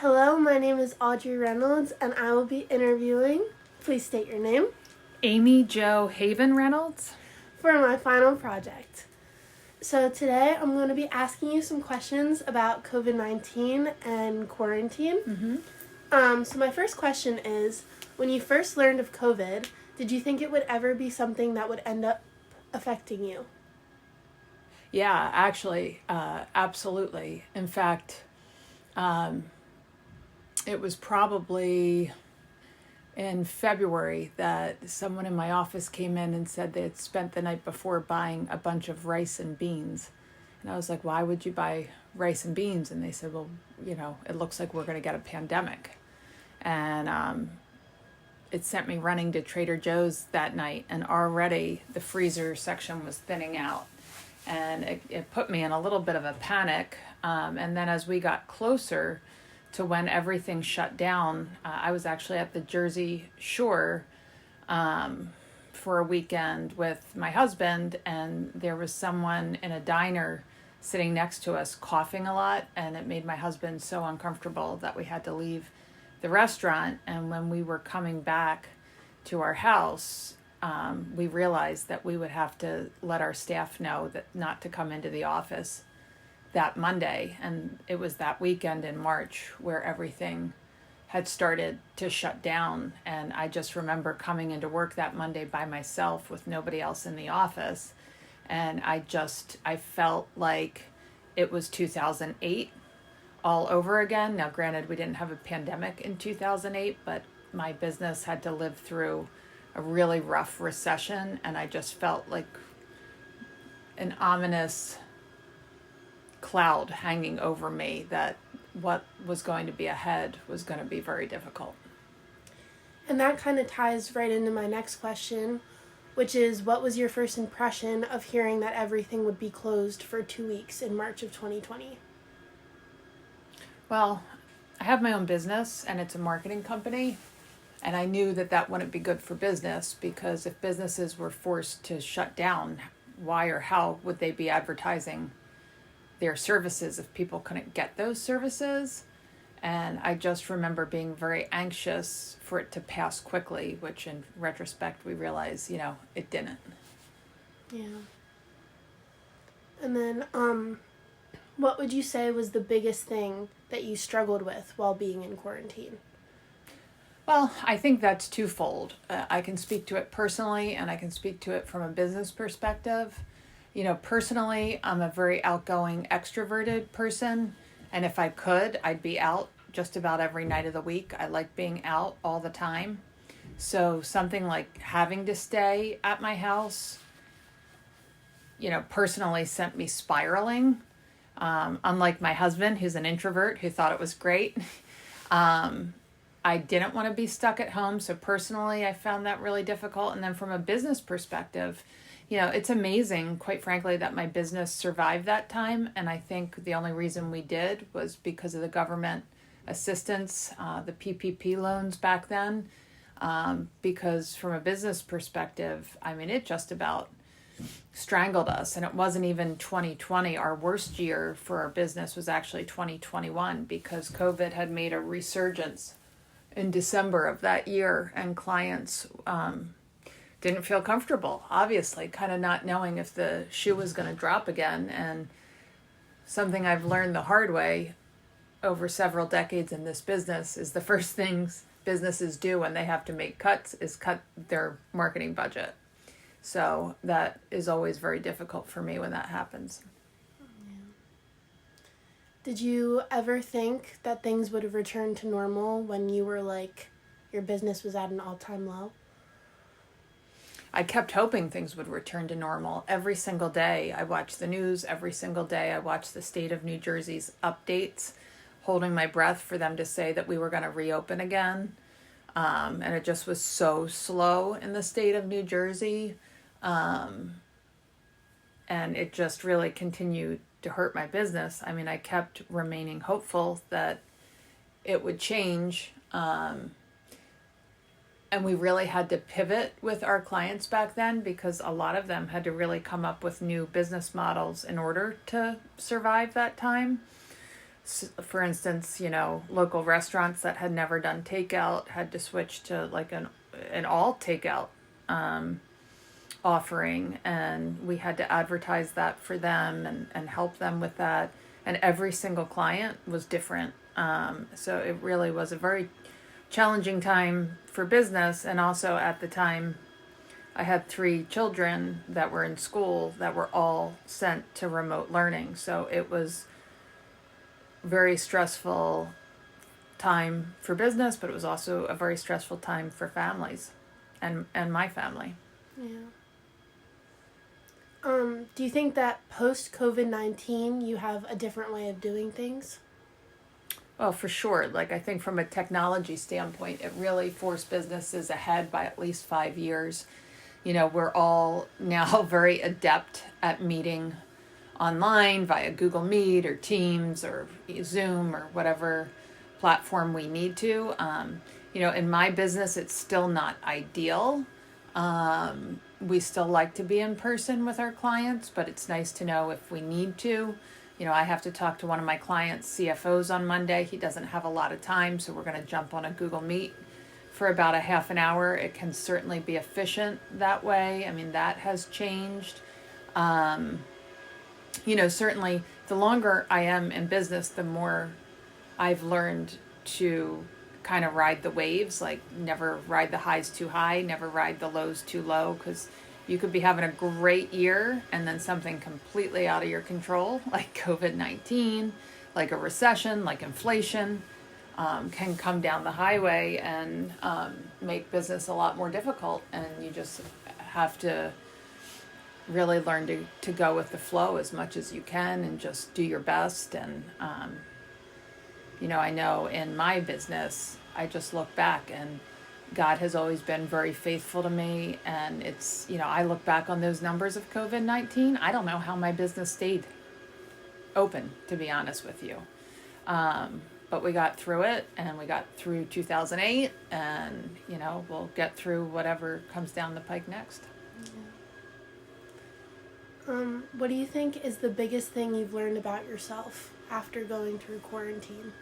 Hello, my name is Audrey Reynolds, and I will be interviewing, please state your name, Amy Jo Haven Reynolds. for my final project. So today I'm going to be asking you some questions about COVID-19 and quarantine. So my first question is, when you first learned of COVID, did you think it would ever be something that would end up affecting you? Yeah, actually, absolutely. In fact, it was probably in February that someone in my office came in and said they had spent the night before buying a bunch of rice and beans. And I was like, why would you buy rice and beans? And they said, well, it looks like we're going to get a pandemic. And it sent me running to Trader Joe's that night, and already the freezer section was thinning out. And it put me in a little bit of a panic. And then as we got closer to when everything shut down, I was actually at the Jersey Shore for a weekend with my husband, and there was someone in a diner sitting next to us coughing a lot, and it made my husband so uncomfortable that we had to leave the restaurant. And when we were coming back to our house, we realized that we would have to let our staff know that not to come into the office that Monday. And it was that weekend in March where everything had started to shut down. And I just remember coming into work that Monday by myself with nobody else in the office. And I felt like it was 2008 all over again. Now, granted, we didn't have a pandemic in 2008, but my business had to live through a really rough recession, and I just felt like an ominous cloud hanging over me that what was going to be ahead was going to be very difficult. And that kind of ties right into my next question, which is, what was your first impression of hearing that everything would be closed for 2 weeks in March of 2020? Well, I have my own business, and it's a marketing company. And I knew that that wouldn't be good for business, because if businesses were forced to shut down, why or how would they be advertising their services if people couldn't get those services? And I just remember being very anxious for it to pass quickly, which in retrospect we realize, it didn't. Yeah. And then, what would you say was the biggest thing that you struggled with while being in quarantine? Well, I think that's twofold. I can speak to it personally, and I can speak to it from a business perspective. Personally, I'm a very outgoing, extroverted person, and if I could, I'd be out just about every night of the week. I like being out all the time. So something like having to stay at my house, personally sent me spiraling. Unlike my husband, who's an introvert, who thought it was great. I didn't want to be stuck at home, so personally I found that really difficult. And then from a business perspective, it's amazing, quite frankly, that my business survived that time. And I think the only reason we did was because of the government assistance, the PPP loans back then. Because from a business perspective, it just about strangled us. And it wasn't even 2020. Our worst year for our business was actually 2021, because COVID had made a resurgence in December of that year, and clients didn't feel comfortable, obviously, kind of not knowing if the shoe was going to drop again. And something I've learned the hard way over several decades in this business is the first things businesses do when they have to make cuts is cut their marketing budget. So that is always very difficult for me when that happens. Did you ever think that things would have returned to normal when you were your business was at an all-time low? I kept hoping things would return to normal. Every single day I watched the news. Every single day I watched the state of New Jersey's updates, holding my breath for them to say that we were going to reopen again. And it just was so slow in the state of New Jersey. And it just really continued to hurt my business. I kept remaining hopeful that it would change. And we really had to pivot with our clients back then, because a lot of them had to really come up with new business models in order to survive that time. for instance, local restaurants that had never done takeout had to switch to like an all takeout offering, and we had to advertise that for them and help them with that. And every single client was different. So it really was a very challenging time for business. And also at the time, I had 3 children that were in school that were all sent to remote learning. So it was very stressful time for business, but it was also a very stressful time for families and my family. Yeah. Do you think that post COVID-19 you have a different way of doing things? Well, for sure. Like, I think from a technology standpoint, it really forced businesses ahead by at least 5 years. We're all now very adept at meeting online via Google Meet or Teams or Zoom or whatever platform we need to. In my business, it's still not ideal. We still like to be in person with our clients, but it's nice to know if we need to. I have to talk to one of my clients' CFOs on Monday. He doesn't have a lot of time, so we're going to jump on a Google Meet for about a half an hour. It can certainly be efficient that way. I mean, that has changed. Certainly the longer I am in business, the more I've learned to kind of ride the waves, like never ride the highs too high, never ride the lows too low, because you could be having a great year and then something completely out of your control, like COVID-19, like a recession, like inflation, can come down the highway and make business a lot more difficult. And you just have to really learn to go with the flow as much as you can and just do your best. And, I know in my business, I just look back and God has always been very faithful to me. And it's, I look back on those numbers of COVID-19. I don't know how my business stayed open, to be honest with you. But we got through it, and we got through 2008, and, we'll get through whatever comes down the pike next. What do you think is the biggest thing you've learned about yourself after going through quarantine?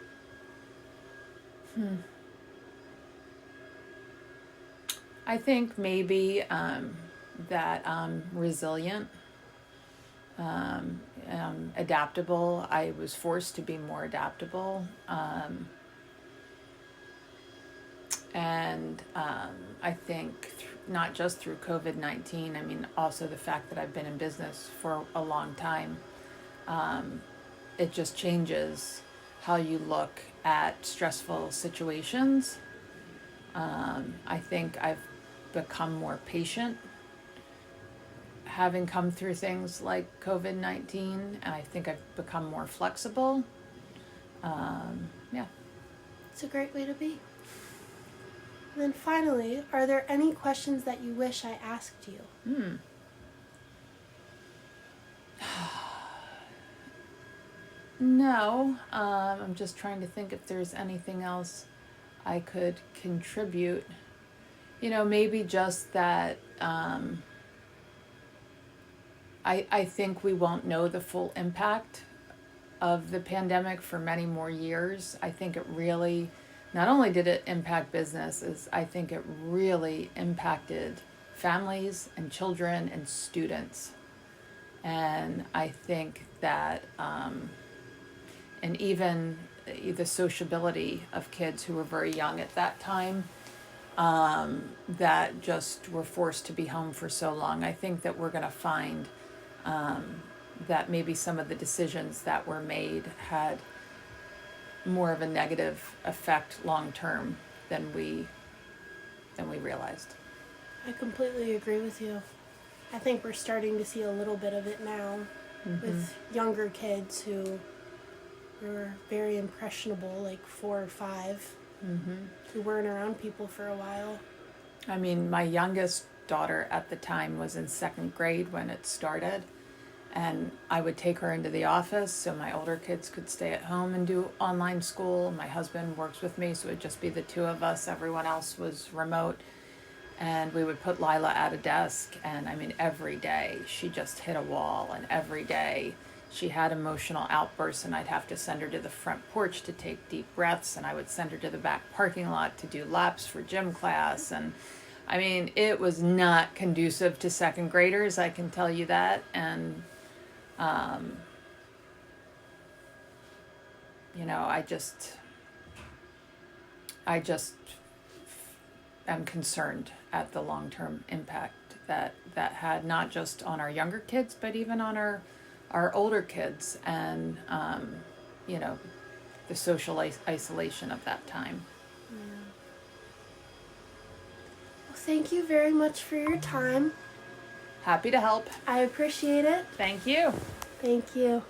I think maybe that I'm resilient, adaptable. I was forced to be more adaptable. And I think not just through COVID-19, I mean, also the fact that I've been in business for a long time, it just changes how you look at stressful situations. I think I've become more patient having come through things like COVID-19, and I think I've become more flexible. Yeah. It's a great way to be. And then finally, are there any questions that you wish I asked you? No. I'm just trying to think if there's anything else I could contribute. Maybe just that I think we won't know the full impact of the pandemic for many more years. I think it really, not only did it impact businesses, I think it really impacted families and children and students. And I think that, and even the sociability of kids who were very young at that time, that just were forced to be home for so long. I think that we're going to find that maybe some of the decisions that were made had more of a negative effect long term than we realized. I completely agree with you. I think we're starting to see a little bit of it now with younger kids who were very impressionable, like 4 or 5, who weren't around people for a while. I mean, my youngest daughter at the time was in 2nd grade when it started, and I would take her into the office so my older kids could stay at home and do online school. My husband works with me, so it would just be the 2 of us. Everyone else was remote. And we would put Lila at a desk, and I mean, every day she just hit a wall, and every day she had emotional outbursts, and I'd have to send her to the front porch to take deep breaths, and I would send her to the back parking lot to do laps for gym class. And I mean, it was not conducive to second graders, I can tell you that. And I just am concerned at the long-term impact that had, not just on our younger kids, but even on our older kids, and the social isolation of that time. Well, thank you very much for your time. Happy to help. I appreciate it. Thank you. Thank you.